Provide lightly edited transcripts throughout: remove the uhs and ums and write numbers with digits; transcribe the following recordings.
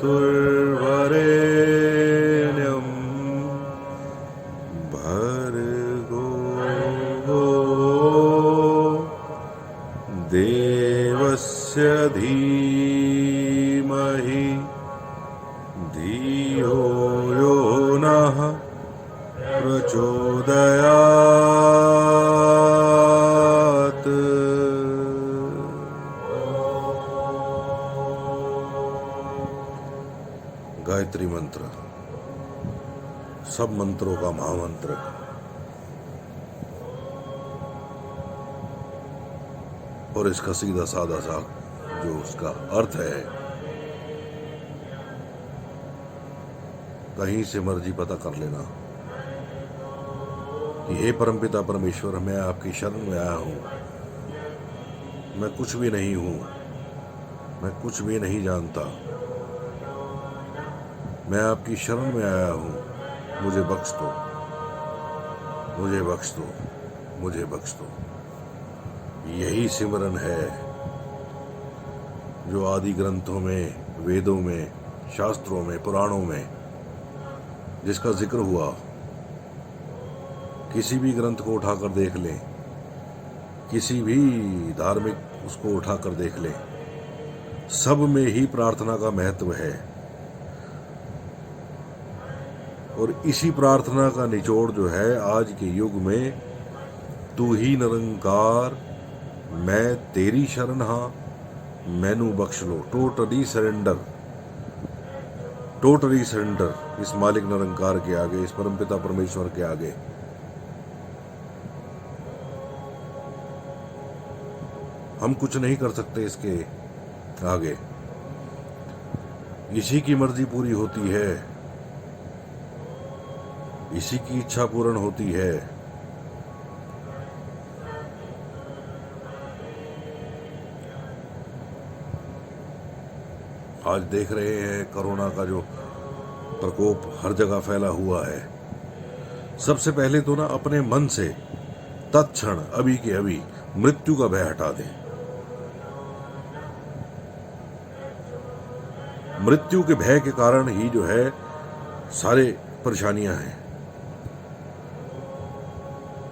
भर्गोर्वरेण्यं भर्गो देवस्य धीमहि धियो यो नः प्रचोदयात्। गायत्री मंत्र सब मंत्रों का महामंत्र, और इसका सीधा साधा सा जो उसका अर्थ है, कहीं से मर्जी पता कर लेना कि हे परमपिता परमेश्वर, मैं आपकी शरण में आया हूं। मैं कुछ भी नहीं हूं, मैं कुछ भी नहीं जानता। मैं आपकी शरण में आया हूं, मुझे बख्श दो, मुझे बख्श दो, मुझे बख्श दो। यही सिमरन है जो आदि ग्रंथों में, वेदों में, शास्त्रों में, पुराणों में जिसका जिक्र हुआ। किसी भी ग्रंथ को उठाकर देख लें, किसी भी धार्मिक उसको उठाकर देख लें, सब में ही प्रार्थना का महत्व है। और इसी प्रार्थना का निचोड़ जो है आज के युग में, तू ही निरंकार मैं तेरी शरण हाँ, मैनू बख्श लो। टोटली सरेंडर, टोटली सरेंडर इस मालिक निरंकार के आगे, इस परमपिता परमेश्वर के आगे। हम कुछ नहीं कर सकते इसके आगे। इसी की मर्जी पूरी होती है, इसी की इच्छा पूर्ण होती है। आज देख रहे हैं कोरोना का जो प्रकोप हर जगह फैला हुआ है। सबसे पहले तो ना अपने मन से तत्क्षण अभी के अभी मृत्यु का भय हटा दें। मृत्यु के भय के कारण ही जो है सारे परेशानियां हैं।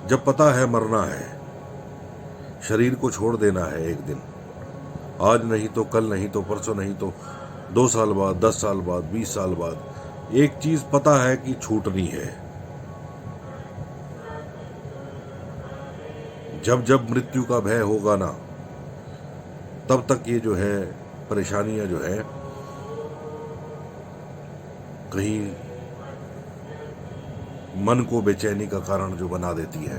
जब पता है मरना है, शरीर को छोड़ देना है एक दिन, आज नहीं तो कल, नहीं तो परसों, नहीं तो 2 साल बाद, 10 साल बाद, 20 साल बाद, एक चीज पता है कि छूटनी है। जब जब मृत्यु का भय होगा ना, तब तक ये जो है परेशानियां जो है कहीं मन को बेचैनी का कारण जो बना देती है।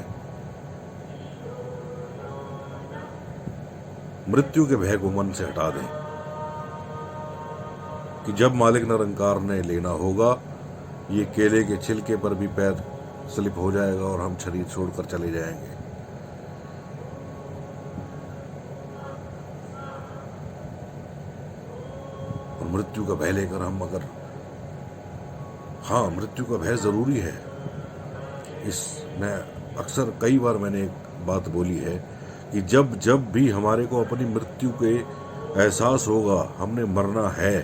मृत्यु के भय को मन से हटा दें कि जब मालिक निरंकार ने लेना होगा, ये केले के छिलके पर भी पैर स्लिप हो जाएगा और हम शरीर छोड़कर चले जाएंगे। और मृत्यु का भय लेकर हम अगर, हाँ मृत्यु का भय जरूरी है। मैं अक्सर कई बार मैंने एक बात बोली है कि जब जब भी हमारे को अपनी मृत्यु के एहसास होगा, हमने मरना है,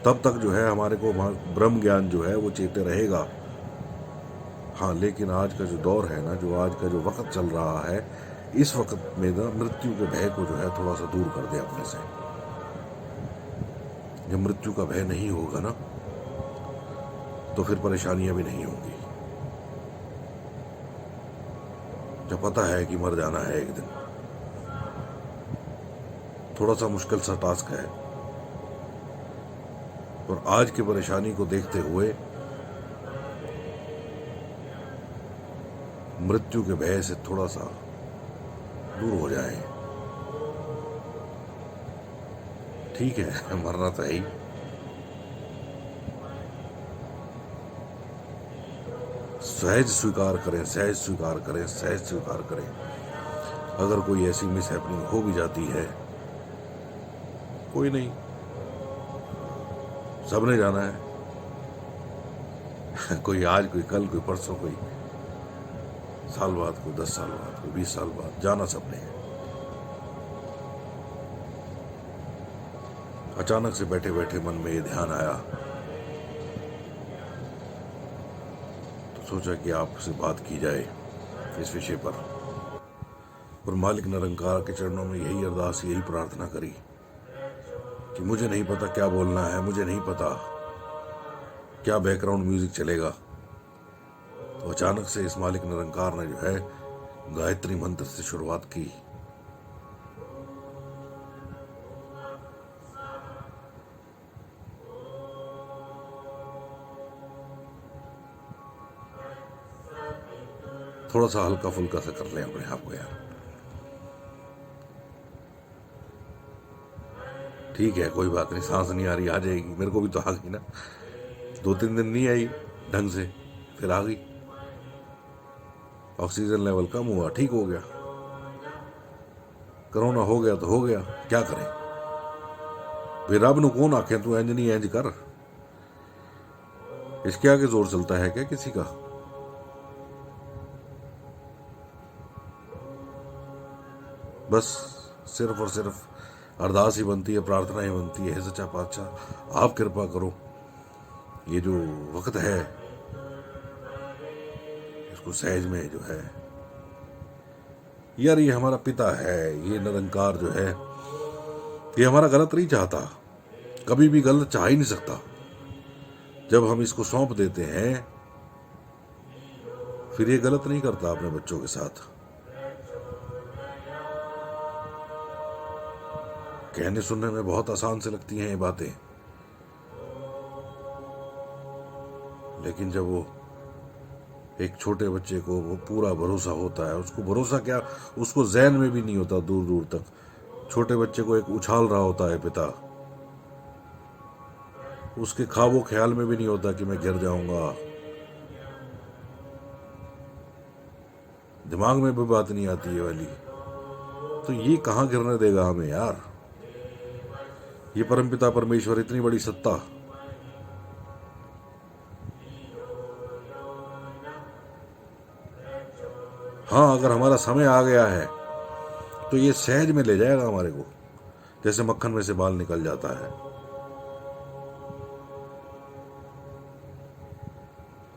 तब तक जो है हमारे को ब्रह्म ज्ञान जो है वो चेते रहेगा। हाँ, लेकिन आज का जो दौर है ना, जो आज का जो वक्त चल रहा है, इस वक्त में ना मृत्यु के भय को जो है थोड़ा सा दूर कर दे अपने से। जब मृत्यु का भय नहीं होगा ना, तो फिर परेशानियां भी नहीं होंगी। जब पता है कि मर जाना है एक दिन, थोड़ा सा मुश्किल सा टास्क है। और आज की परेशानी को देखते हुए मृत्यु के भय से थोड़ा सा दूर हो जाएं। ठीक है, मरना तो है ही, सहज स्वीकार करें, सहज स्वीकार करें, सहज स्वीकार करें। अगर कोई ऐसी मिस हैपनिंग हो भी जाती है, कोई नहीं, सबने जाना है। कोई आज, कोई कल, कोई परसों, कोई साल बाद, कोई 10 साल बाद, कोई 20 साल बाद, जाना सबने है। अचानक से बैठे बैठे मन में ये ध्यान आया, तो सोचा कि आपसे बात की जाए इस विषय पर। और मालिक निरंकार के चरणों में यही अरदास, यही प्रार्थना करी कि मुझे नहीं पता क्या बोलना है, मुझे नहीं पता क्या बैकग्राउंड म्यूजिक चलेगा। तो अचानक से इस मालिक निरंकार ने जो है गायत्री मंत्र से शुरुआत की। थोड़ा सा हल्का फुल्का सा कर लें अपने आप को यार, ठीक है कोई बात नहीं, सांस नहीं आ रही, आ जाएगी। मेरे को भी तो आ गई ना, 2-3 दिन नहीं आई ढंग से, फिर आ गई। ऑक्सीजन लेवल कम हुआ, ठीक हो गया। कोरोना हो गया तो हो गया, क्या करें। वे रब नु कौन आखे तू इंज नहीं इंज कर, इसके आगे जोर चलता है क्या किसी का। बस सिर्फ और सिर्फ अरदास ही बनती है, प्रार्थना ही बनती है, सच्चा पातशाह आप कृपा करो, ये जो वक्त है इसको सहज में जो है यार, ये हमारा पिता है, ये निरंकार जो है ये हमारा गलत नहीं चाहता, कभी भी गलत चाह ही नहीं सकता। जब हम इसको सौंप देते हैं फिर ये गलत नहीं करता अपने बच्चों के साथ। कहने सुनने में बहुत आसान से लगती हैं ये बातें, लेकिन जब वो एक छोटे बच्चे को वो पूरा भरोसा होता है, उसको भरोसा क्या, उसको ज़हन में भी नहीं होता दूर दूर तक, छोटे बच्चे को एक उछाल रहा होता है पिता, उसके ख्वाबों ख्याल में भी नहीं होता कि मैं गिर जाऊंगा, दिमाग में भी बात नहीं आती है वाली। तो ये कहाँ गिरने देगा हमें यार, ये परमपिता परमेश्वर इतनी बड़ी सत्ता। हाँ, अगर हमारा समय आ गया है तो ये सहज में ले जाएगा हमारे को, जैसे मक्खन में से बाल निकल जाता है।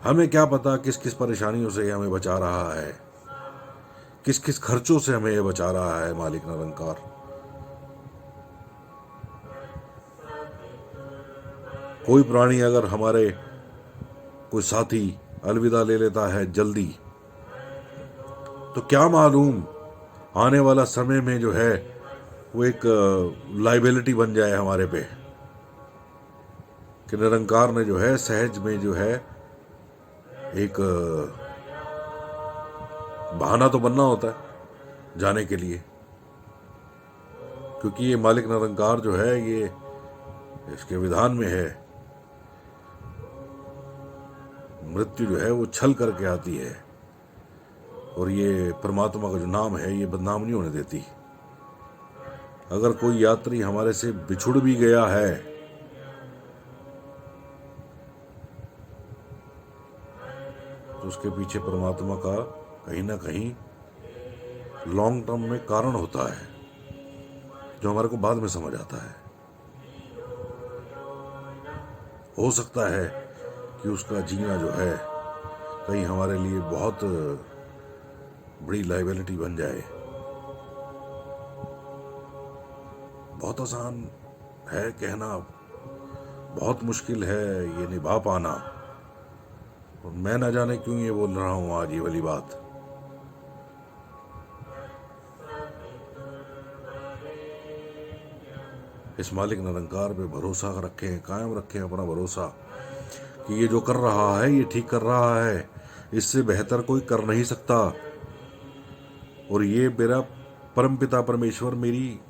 हमें क्या पता किस किस परेशानियों से हमें बचा रहा है, किस किस खर्चों से हमें ये बचा रहा है मालिक निरंकार। कोई प्राणी अगर हमारे कोई साथी अलविदा ले लेता है जल्दी, तो क्या मालूम आने वाला समय में जो है वो एक लाइबिलिटी बन जाए हमारे पे, कि निरंकार ने जो है सहज में जो है एक बहाना तो बनना होता है जाने के लिए, क्योंकि ये मालिक निरंकार जो है ये इसके विधान में है, मृत्यु जो है वो छल करके आती है, और ये परमात्मा का जो नाम है ये बदनाम नहीं होने देती। अगर कोई यात्री हमारे से बिछुड़ भी गया है तो उसके पीछे परमात्मा का कहीं ना कहीं लॉन्ग टर्म में कारण होता है, जो हमारे को बाद में समझ आता है। हो सकता है कि उसका जीना जो है कहीं हमारे लिए बहुत बड़ी लाइबिलिटी बन जाए। बहुत आसान है कहना, बहुत मुश्किल है ये निभा पाना, और मैं ना जाने क्यों ये बोल रहा हूं आज ये वाली बात। इस मालिक निरंकार पे भरोसा रखें, कायम रखें अपना भरोसा कि ये जो कर रहा है ये ठीक कर रहा है, इससे बेहतर कोई कर नहीं सकता, और ये मेरा परमपिता परमेश्वर मेरी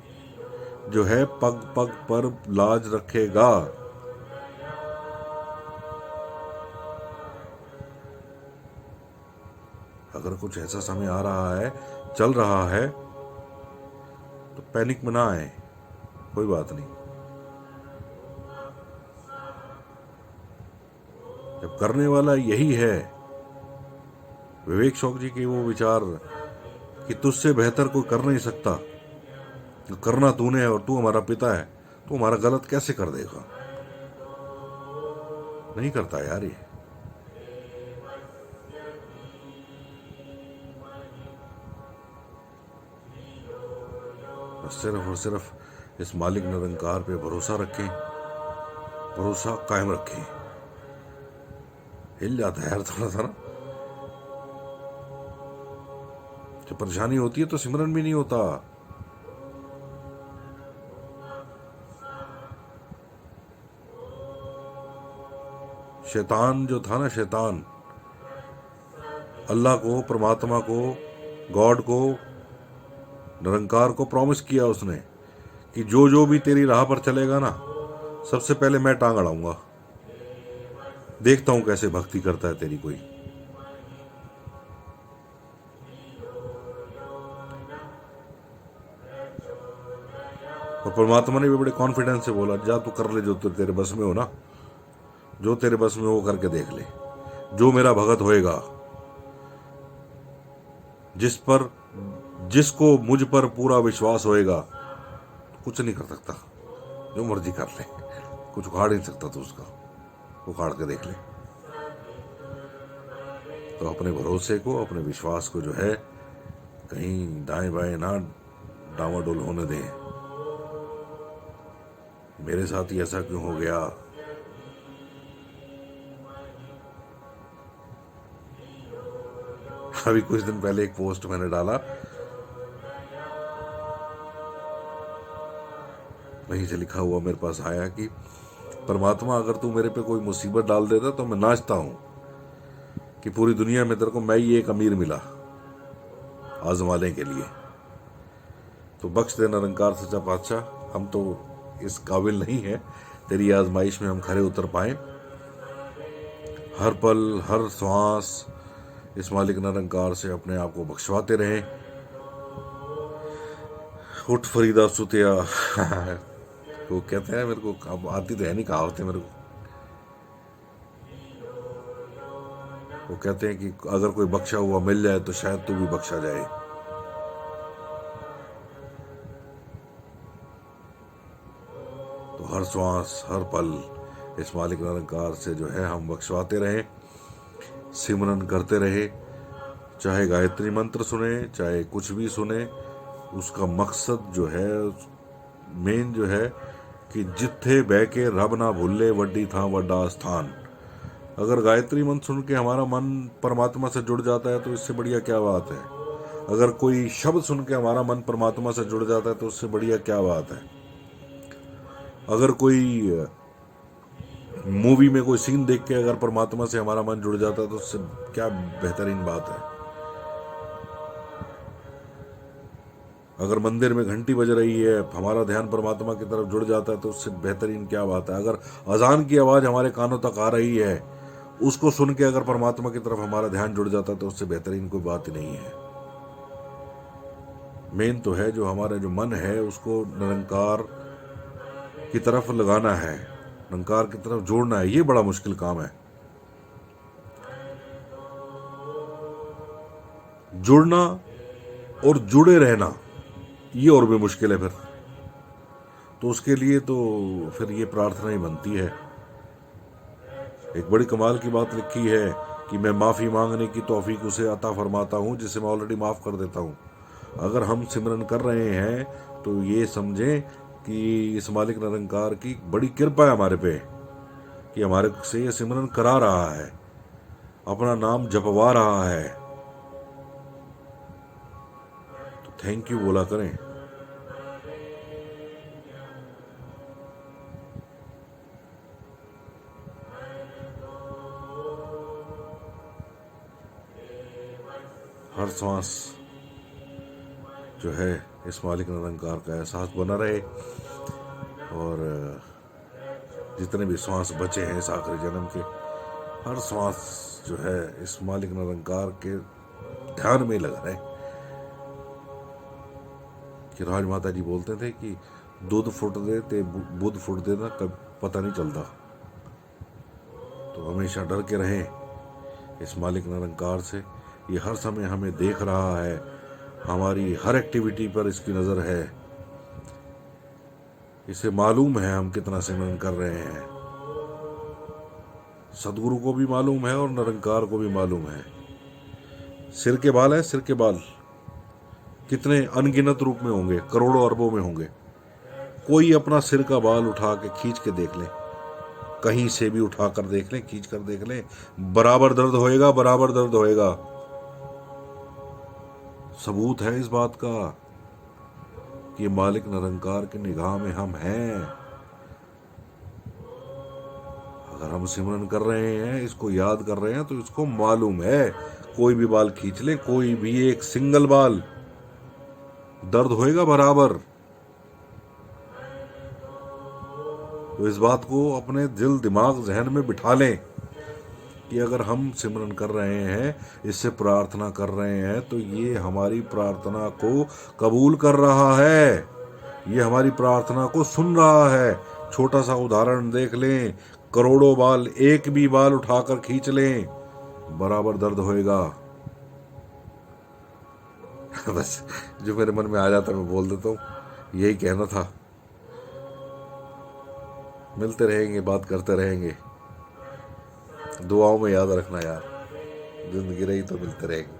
जो है पग पग पर लाज रखेगा। अगर कुछ ऐसा समय आ रहा है, चल रहा है, तो पैनिक में ना आए, कोई बात नहीं। जब करने वाला यही है, विवेक शौक जी के वो विचार कि तुझसे बेहतर कोई कर नहीं सकता, तो करना तूने है और तू हमारा पिता है, तो हमारा गलत कैसे कर देगा? नहीं करता यार ये। सिर्फ और सिर्फ इस मालिक निरंकार पे भरोसा रखें, भरोसा कायम रखें। हिल जाता है यार थोड़ा सा ना, जब परेशानी होती है तो सिमरन भी नहीं होता। शैतान जो था ना, शैतान अल्लाह को, परमात्मा को, गॉड को, निरंकार को प्रॉमिस किया उसने कि जो जो भी तेरी राह पर चलेगा ना, सबसे पहले मैं टांग अड़ाऊंगा, देखता हूं कैसे भक्ति करता है तेरी कोई। और परमात्मा ने भी बड़े कॉन्फिडेंस से बोला, जा तू कर ले जो तेरे बस में हो ना, जो तेरे बस में हो करके देख ले। जो मेरा भगत होएगा, जिसको मुझ पर पूरा विश्वास होएगा, कुछ नहीं कर सकता, जो मर्जी कर ले, कुछ उखाड़ नहीं सकता तो उसका उखाड़ के देख ले। तो अपने भरोसे को, अपने विश्वास को जो है कहीं दाएं बाएं ना डामाडोल होने दें। मेरे साथ ही ऐसा क्यों हो गया? अभी कुछ दिन पहले एक पोस्ट मैंने डाला, वहीं से लिखा हुआ मेरे पास आया कि परमात्मा अगर तू मेरे पे कोई मुसीबत डाल देता तो मैं नाचता हूं कि पूरी दुनिया में तेरे को मैं ही एक अमीर मिला आजमाने के लिए। तो बख्श दे निरंकार सच्चा पातशाह, हम तो इस काबिल नहीं है तेरी आजमाइश में हम खरे उतर पाए। हर पल, हर श्वास इस मालिक निरंकार से अपने आप को बख्शवाते रहे। उठ फरीदा सुतिया वो कहते हैं, मेरे को अब आती तो है नहीं कहावतें मेरे को। वो कहते हैं कि अगर कोई बख्शा हुआ मिल जाए तो शायद तू भी बख्शा जाए। तो हर श्वास, हर पल इस मालिक निरंकार से जो है हम बख्शवाते रहे, सिमरन करते रहे। चाहे गायत्री मंत्र सुने, चाहे कुछ भी सुने, उसका मकसद जो है, मेन जो है कि जिथे बह के रब ना भूले वड्डी था वड्डा स्थान। अगर गायत्री मंत्र सुन के हमारा मन परमात्मा से जुड़ जाता है तो इससे बढ़िया क्या बात है। अगर कोई शब्द सुन के हमारा मन परमात्मा से जुड़ जाता है तो उससे बढ़िया क्या बात है। अगर कोई मूवी में कोई सीन देख के अगर परमात्मा से हमारा मन जुड़ जाता है तो उससे क्या बेहतरीन बात है। अगर मंदिर में घंटी बज रही है, हमारा ध्यान परमात्मा की तरफ जुड़ जाता है तो उससे बेहतरीन क्या बात है। अगर अजान की आवाज हमारे कानों तक आ रही है, उसको सुन के अगर परमात्मा की तरफ हमारा ध्यान जुड़ जाता है तो उससे बेहतरीन कोई बात ही नहीं है। मेन तो है जो हमारा जो मन है उसको निरंकार की तरफ लगाना है, निरंकार की तरफ जोड़ना है। ये बड़ा मुश्किल काम है। जुड़ना और जुड़े रहना ये और भी मुश्किल है फिर। तो उसके लिए तो फिर ये प्रार्थना ही बनती है। एक बड़ी कमाल की बात लिखी है कि मैं माफी मांगने की तौफीक उसे अता फरमाता हूं जिसे मैं ऑलरेडी माफ कर देता हूं। अगर हम सिमरन कर रहे हैं तो ये समझें कि इस मालिक निरंकार की बड़ी कृपा है हमारे पे कि हमारे से ये सिमरन करा रहा है, अपना नाम जपवा रहा है। तो थैंक यू बोला करें। हर सांस जो है इस मालिक निरंकार का एहसास बना रहे, और जितने भी श्वास बचे हैं इस आखिरी जन्म के, हर श्वास जो है इस मालिक निरंकार के ध्यान में लगा रहे। कि राज माता जी बोलते थे कि दूध फुट दे ते बुध फुट देना कब पता नहीं चलता। तो हमेशा डर के रहें इस मालिक निरंकार से। ये हर समय हमें देख रहा है, हमारी हर एक्टिविटी पर इसकी नज़र है। इसे मालूम है हम कितना सिमरन कर रहे हैं। सदगुरु को भी मालूम है और निरंकार को भी मालूम है। सिर के बाल है, सिर के बाल कितने अनगिनत रूप में होंगे, करोड़ों अरबों में होंगे। कोई अपना सिर का बाल उठा के खींच के देख ले, कहीं से भी उठा कर देख ले, खींच कर देख ले, बराबर दर्द होएगा, बराबर दर्द होएगा। सबूत है इस बात का कि मालिक निरंकार की निगाह में हम हैं। अगर हम सिमरन कर रहे हैं, इसको याद कर रहे हैं, तो इसको मालूम है कोई भी बाल खींच ले, कोई भी एक सिंगल बाल, दर्द होएगा बराबर। तो इस बात को अपने दिल दिमाग जहन में बिठा लें कि अगर हम सिमरन कर रहे हैं, इससे प्रार्थना कर रहे हैं, तो ये हमारी प्रार्थना को कबूल कर रहा है, ये हमारी प्रार्थना को सुन रहा है। छोटा सा उदाहरण देख लें, करोड़ों बाल, एक भी बाल उठाकर खींच लें, बराबर दर्द होएगा। बस जो मेरे मन में आ जाता है मैं बोल देता हूँ, यही कहना था। मिलते रहेंगे, बात करते रहेंगे। दुआओं में याद रखना यार, जिंदगी रही तो मिलते रहेंगे।